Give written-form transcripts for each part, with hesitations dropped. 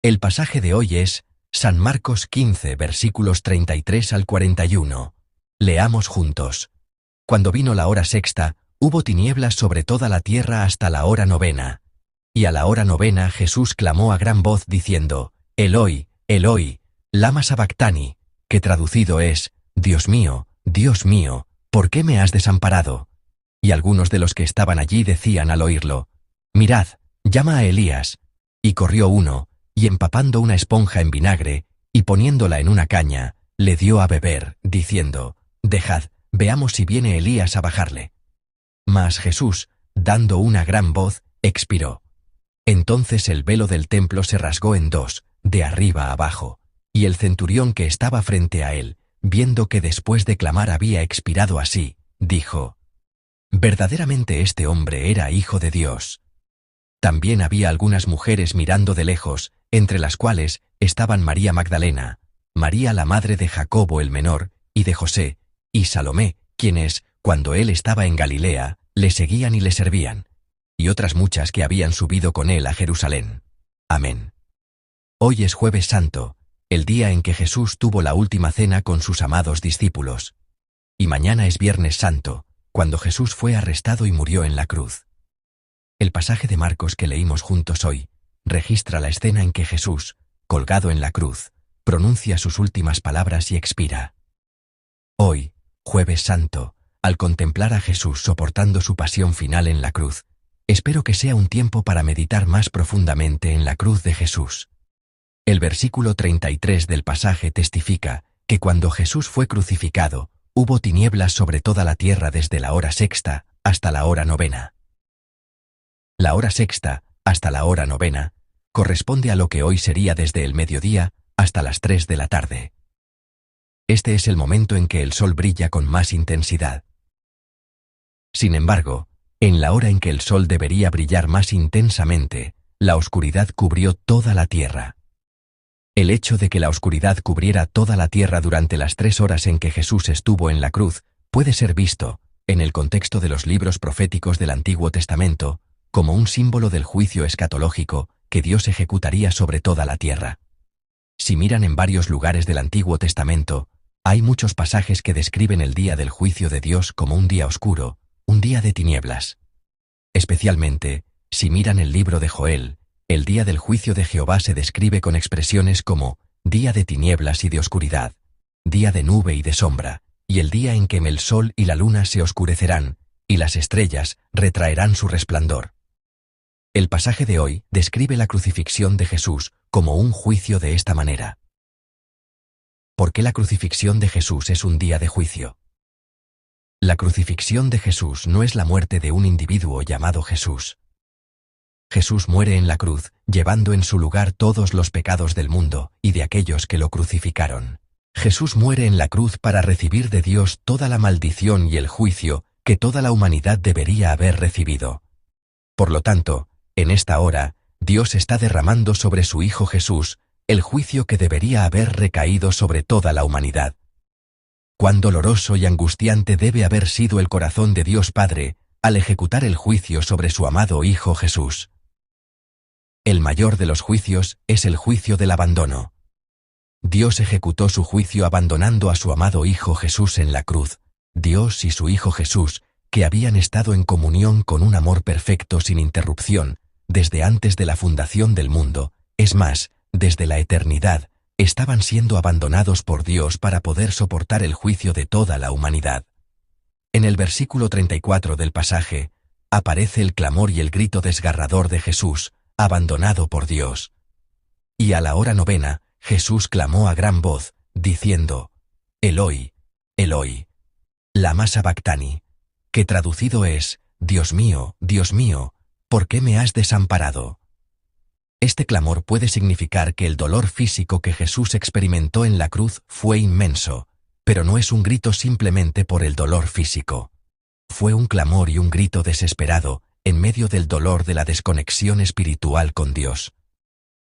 El pasaje de hoy es San Marcos 15, versículos 33 al 41. Leamos juntos. Cuando vino la hora sexta, hubo tinieblas sobre toda la tierra hasta la hora novena. Y a la hora novena Jesús clamó a gran voz diciendo, Eloi, Eloi, lama sabactani, que traducido es, Dios mío, ¿por qué me has desamparado? Y algunos de los que estaban allí decían al oírlo, mirad, llama a Elías. Y corrió uno, y empapando una esponja en vinagre, y poniéndola en una caña, le dio a beber, diciendo, dejad, veamos si viene Elías a bajarle. Mas Jesús, dando una gran voz, expiró. Entonces el velo del templo se rasgó en dos, de arriba a abajo, y el centurión que estaba frente a él, viendo que después de clamar había expirado así, dijo, verdaderamente este hombre era hijo de Dios. También había algunas mujeres mirando de lejos, entre las cuales estaban María Magdalena, María la madre de Jacobo el menor, y de José, y Salomé, quienes, cuando él estaba en Galilea, le seguían y le servían, y otras muchas que habían subido con él a Jerusalén. Amén. Hoy es Jueves Santo, el día en que Jesús tuvo la última cena con sus amados discípulos. Y mañana es Viernes Santo, cuando Jesús fue arrestado y murió en la cruz. El pasaje de Marcos que leímos juntos hoy registra la escena en que Jesús, colgado en la cruz, pronuncia sus últimas palabras y expira. Hoy, Jueves Santo, al contemplar a Jesús soportando su pasión final en la cruz, espero que sea un tiempo para meditar más profundamente en la cruz de Jesús. El versículo 33 del pasaje testifica que cuando Jesús fue crucificado, hubo tinieblas sobre toda la tierra desde la hora sexta hasta la hora novena. La hora sexta, hasta la hora novena, corresponde a lo que hoy sería desde el mediodía hasta las 3 de la tarde. Este es el momento en que el sol brilla con más intensidad. Sin embargo, en la hora en que el sol debería brillar más intensamente, la oscuridad cubrió toda la tierra. El hecho de que la oscuridad cubriera toda la tierra durante las 3 horas en que Jesús estuvo en la cruz puede ser visto, en el contexto de los libros proféticos del Antiguo Testamento, como un símbolo del juicio escatológico que Dios ejecutaría sobre toda la tierra. Si miran en varios lugares del Antiguo Testamento, hay muchos pasajes que describen el día del juicio de Dios como un día oscuro, un día de tinieblas. Especialmente, si miran el libro de Joel, el día del juicio de Jehová se describe con expresiones como día de tinieblas y de oscuridad, día de nube y de sombra, y el día en que el sol y la luna se oscurecerán, y las estrellas retraerán su resplandor. El pasaje de hoy describe la crucifixión de Jesús como un juicio de esta manera. ¿Por qué la crucifixión de Jesús es un día de juicio? La crucifixión de Jesús no es la muerte de un individuo llamado Jesús. Jesús muere en la cruz, llevando en su lugar todos los pecados del mundo y de aquellos que lo crucificaron. Jesús muere en la cruz para recibir de Dios toda la maldición y el juicio que toda la humanidad debería haber recibido. Por lo tanto, en esta hora, Dios está derramando sobre su Hijo Jesús el juicio que debería haber recaído sobre toda la humanidad. Cuán doloroso y angustiante debe haber sido el corazón de Dios Padre al ejecutar el juicio sobre su amado Hijo Jesús. El mayor de los juicios es el juicio del abandono. Dios ejecutó su juicio abandonando a su amado Hijo Jesús en la cruz. Dios y su Hijo Jesús, que habían estado en comunión con un amor perfecto sin interrupción, desde antes de la fundación del mundo, es más, desde la eternidad, estaban siendo abandonados por Dios para poder soportar el juicio de toda la humanidad. En el versículo 34 del pasaje, aparece el clamor y el grito desgarrador de Jesús, abandonado por Dios. Y a la hora novena, Jesús clamó a gran voz, diciendo, Eloi, Eloi, lama sabactani, que traducido es, Dios mío, ¿por qué me has desamparado? Este clamor puede significar que el dolor físico que Jesús experimentó en la cruz fue inmenso, pero no es un grito simplemente por el dolor físico. Fue un clamor y un grito desesperado en medio del dolor de la desconexión espiritual con Dios.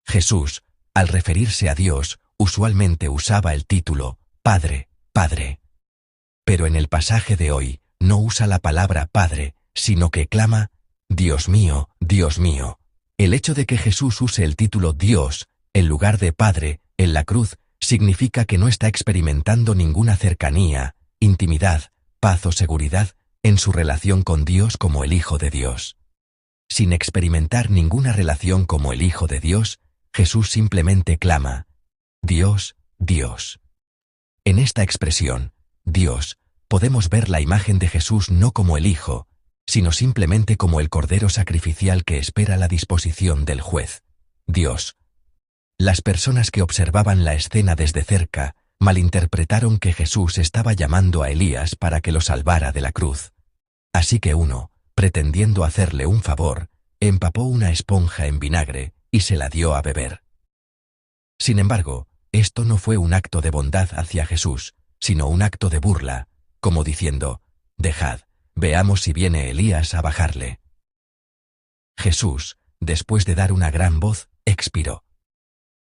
Jesús, al referirse a Dios, usualmente usaba el título Padre, Padre. Pero en el pasaje de hoy no usa la palabra Padre, sino que clama, Dios mío, Dios mío. El hecho de que Jesús use el título Dios en lugar de Padre, en la cruz, significa que no está experimentando ninguna cercanía, intimidad, paz o seguridad en su relación con Dios como el Hijo de Dios. Sin experimentar ninguna relación como el Hijo de Dios, Jesús simplemente clama: Dios, Dios. En esta expresión, Dios, podemos ver la imagen de Jesús no como el Hijo, sino simplemente como el Cordero sacrificial que espera la disposición del juez, Dios. Las personas que observaban la escena desde cerca malinterpretaron que Jesús estaba llamando a Elías para que lo salvara de la cruz. Así que uno, pretendiendo hacerle un favor, empapó una esponja en vinagre y se la dio a beber. Sin embargo, esto no fue un acto de bondad hacia Jesús, sino un acto de burla, como diciendo: dejad, veamos si viene Elías a bajarle. Jesús, después de dar una gran voz, expiró.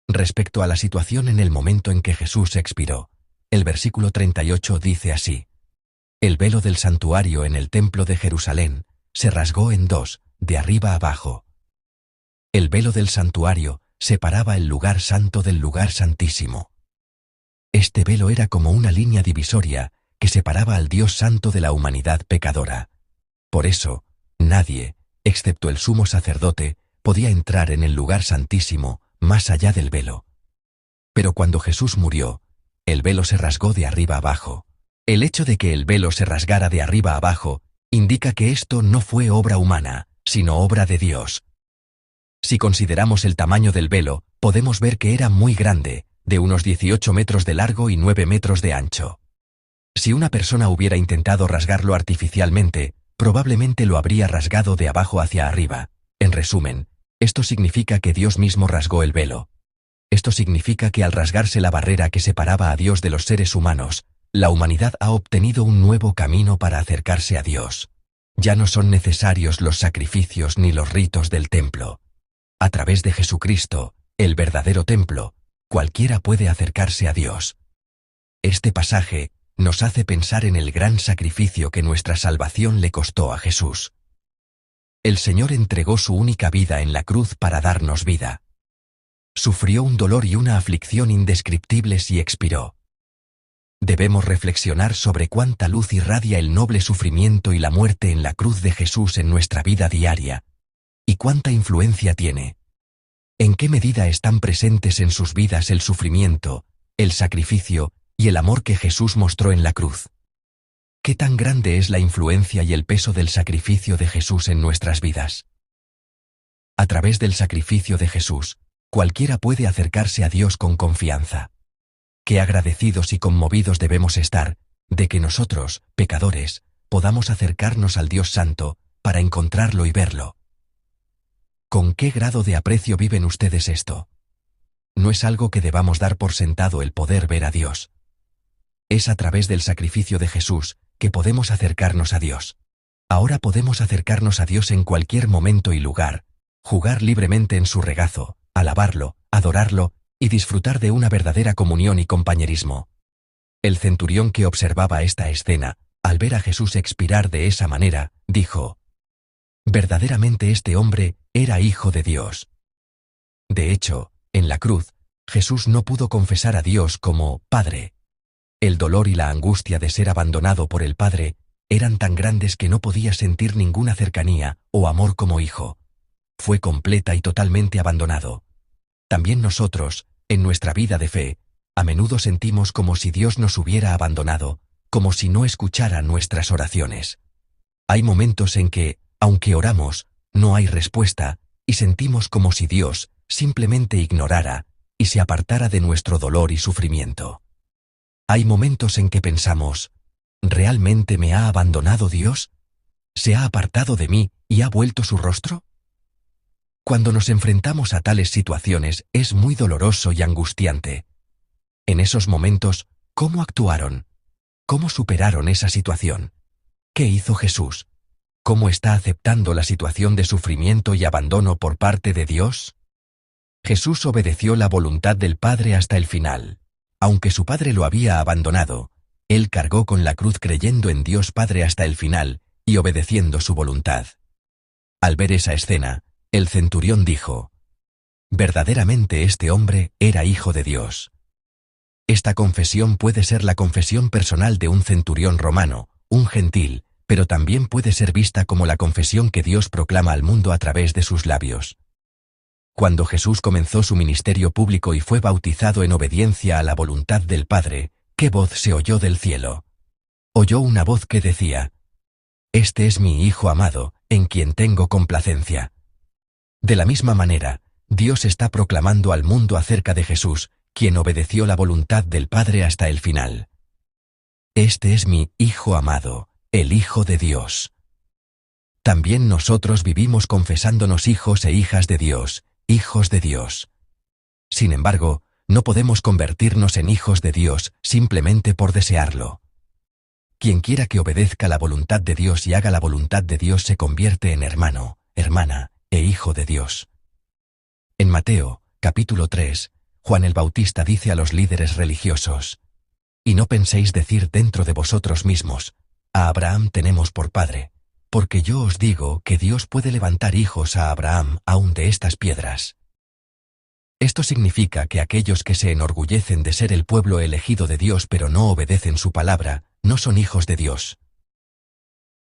Respecto a la situación en el momento en que Jesús expiró, el versículo 38 dice así: el velo del santuario en el templo de Jerusalén se rasgó en dos, de arriba abajo. El velo del santuario separaba el lugar santo del lugar santísimo. Este velo era como una línea divisoria que separaba al Dios santo de la humanidad pecadora. Por eso, nadie, excepto el sumo sacerdote, podía entrar en el lugar santísimo más allá del velo. Pero cuando Jesús murió, el velo se rasgó de arriba abajo. El hecho de que el velo se rasgara de arriba abajo indica que esto no fue obra humana, sino obra de Dios. Si consideramos el tamaño del velo, podemos ver que era muy grande, de unos 18 metros de largo y 9 metros de ancho. Si una persona hubiera intentado rasgarlo artificialmente, probablemente lo habría rasgado de abajo hacia arriba. En resumen, esto significa que Dios mismo rasgó el velo. Esto significa que al rasgarse la barrera que separaba a Dios de los seres humanos, la humanidad ha obtenido un nuevo camino para acercarse a Dios. Ya no son necesarios los sacrificios ni los ritos del templo. A través de Jesucristo, el verdadero templo, cualquiera puede acercarse a Dios. Este pasaje nos hace pensar en el gran sacrificio que nuestra salvación le costó a Jesús. El Señor entregó su única vida en la cruz para darnos vida. Sufrió un dolor y una aflicción indescriptibles y expiró. Debemos reflexionar sobre cuánta luz irradia el noble sufrimiento y la muerte en la cruz de Jesús en nuestra vida diaria, y cuánta influencia tiene. ¿En qué medida están presentes en sus vidas el sufrimiento, el sacrificio y el amor que Jesús mostró en la cruz? ¿Qué tan grande es la influencia y el peso del sacrificio de Jesús en nuestras vidas? A través del sacrificio de Jesús, cualquiera puede acercarse a Dios con confianza. Qué agradecidos y conmovidos debemos estar de que nosotros, pecadores, podamos acercarnos al Dios Santo para encontrarlo y verlo. ¿Con qué grado de aprecio viven ustedes esto? No es algo que debamos dar por sentado el poder ver a Dios. Es a través del sacrificio de Jesús que podemos acercarnos a Dios. Ahora podemos acercarnos a Dios en cualquier momento y lugar, jugar libremente en su regazo, alabarlo, adorarlo y disfrutar de una verdadera comunión y compañerismo. El centurión que observaba esta escena, al ver a Jesús expirar de esa manera, dijo: verdaderamente este hombre era hijo de Dios. De hecho, en la cruz, Jesús no pudo confesar a Dios como Padre. El dolor y la angustia de ser abandonado por el Padre eran tan grandes que no podía sentir ninguna cercanía o amor como hijo. Fue completa y totalmente abandonado. También nosotros, en nuestra vida de fe, a menudo sentimos como si Dios nos hubiera abandonado, como si no escuchara nuestras oraciones. Hay momentos en que, aunque oramos, no hay respuesta, y sentimos como si Dios simplemente ignorara y se apartara de nuestro dolor y sufrimiento. Hay momentos en que pensamos: ¿realmente me ha abandonado Dios? ¿Se ha apartado de mí y ha vuelto su rostro? Cuando nos enfrentamos a tales situaciones es muy doloroso y angustiante. En esos momentos, ¿cómo actuaron? ¿Cómo superaron esa situación? ¿Qué hizo Jesús? ¿Cómo está aceptando la situación de sufrimiento y abandono por parte de Dios? Jesús obedeció la voluntad del Padre hasta el final. Aunque su Padre lo había abandonado, Él cargó con la cruz creyendo en Dios Padre hasta el final y obedeciendo su voluntad. Al ver esa escena, el centurión dijo: verdaderamente este hombre era hijo de Dios. Esta confesión puede ser la confesión personal de un centurión romano, un gentil, pero también puede ser vista como la confesión que Dios proclama al mundo a través de sus labios. Cuando Jesús comenzó su ministerio público y fue bautizado en obediencia a la voluntad del Padre, ¿qué voz se oyó del cielo? Oyó una voz que decía: «Este es mi Hijo amado, en quien tengo complacencia». De la misma manera, Dios está proclamando al mundo acerca de Jesús, quien obedeció la voluntad del Padre hasta el final. Este es mi Hijo amado, el Hijo de Dios. También nosotros vivimos confesándonos hijos e hijas de Dios, hijos de Dios. Sin embargo, no podemos convertirnos en hijos de Dios simplemente por desearlo. Quien quiera que obedezca la voluntad de Dios y haga la voluntad de Dios se convierte en hermano, hermana e hijo de Dios. En Mateo, capítulo 3, Juan el Bautista dice a los líderes religiosos: «Y no penséis decir dentro de vosotros mismos: a Abraham tenemos por padre, porque yo os digo que Dios puede levantar hijos a Abraham aun de estas piedras». Esto significa que aquellos que se enorgullecen de ser el pueblo elegido de Dios pero no obedecen su palabra, no son hijos de Dios.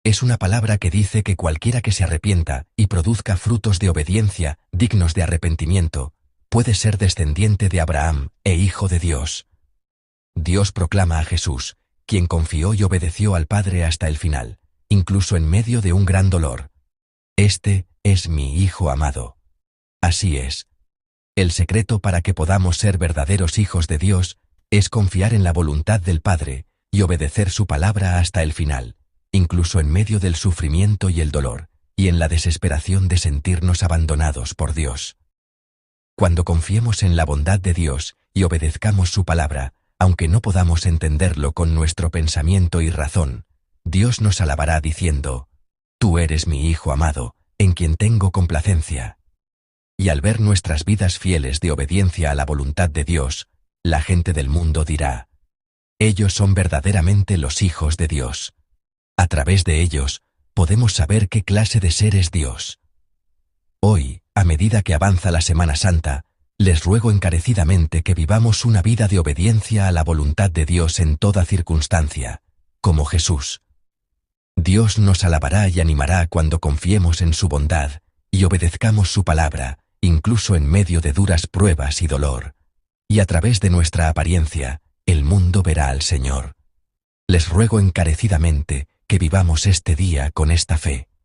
Es una palabra que dice que cualquiera que se arrepienta y produzca frutos de obediencia, dignos de arrepentimiento, puede ser descendiente de Abraham e hijo de Dios. Dios proclama a Jesús, quien confió y obedeció al Padre hasta el final, incluso en medio de un gran dolor: «Este es mi Hijo amado». Así es. El secreto para que podamos ser verdaderos hijos de Dios es confiar en la voluntad del Padre y obedecer su palabra hasta el final, incluso en medio del sufrimiento y el dolor, y en la desesperación de sentirnos abandonados por Dios. Cuando confiemos en la bondad de Dios y obedezcamos su palabra, aunque no podamos entenderlo con nuestro pensamiento y razón, Dios nos alabará diciendo: «Tú eres mi Hijo amado, en quien tengo complacencia». Y al ver nuestras vidas fieles de obediencia a la voluntad de Dios, la gente del mundo dirá: «Ellos son verdaderamente los hijos de Dios». A través de ellos, podemos saber qué clase de ser es Dios. Hoy, a medida que avanza la Semana Santa, les ruego encarecidamente que vivamos una vida de obediencia a la voluntad de Dios en toda circunstancia, como Jesús. Dios nos alabará y animará cuando confiemos en su bondad y obedezcamos su palabra, incluso en medio de duras pruebas y dolor. Y a través de nuestra apariencia, el mundo verá al Señor. Les ruego encarecidamente que vivamos este día con esta fe.